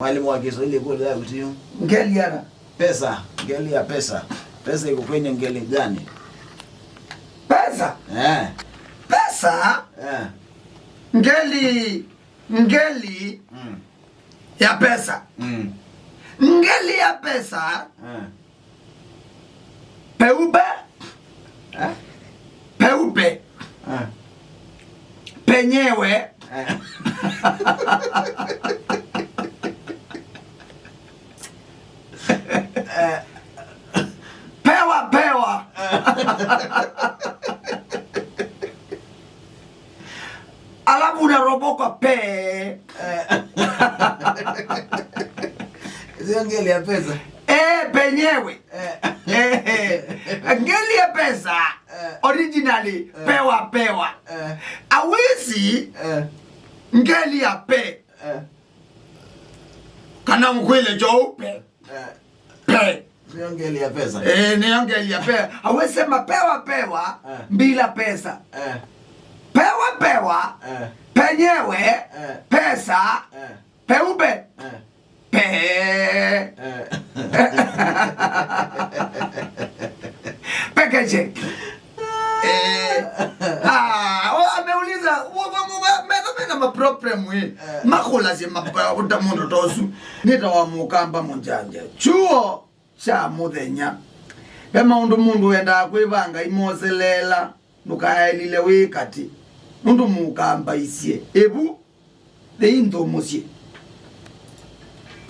Mwalimu wa Kiswahili kule leo tu. Ngeli yana Pesa, ngeli ya pesa. Pesa iko kwenye ngeli gani? Pesa? Pesa? Ngeli ya pesa. Ngeli ya pesa. Peupe. Peupe. Penyewe. Pewa. Alafu unaroboka pe. Sio ngeli ya pesa. Penyewe. Ngeli ya pesa. Originally pewa. Awezi ngeli ya pe. Kana mkwile jaupe. Pe. Sio ngeli ya pesa. Ni ngeli ya pe. Awezi sema pewa bila pesa. Pewa. Penyewe. Pesa. Peupe. Pe. Package. Ameuliza mena maproblem hii. Makula si mabuta mundo tosu. Nitawamukamba munjanja. Chuo cha muthenya. Kama mundu enda kwibanga imoselela nukaelile wikati. Mundu mukamba isie. Ebu the indo musie.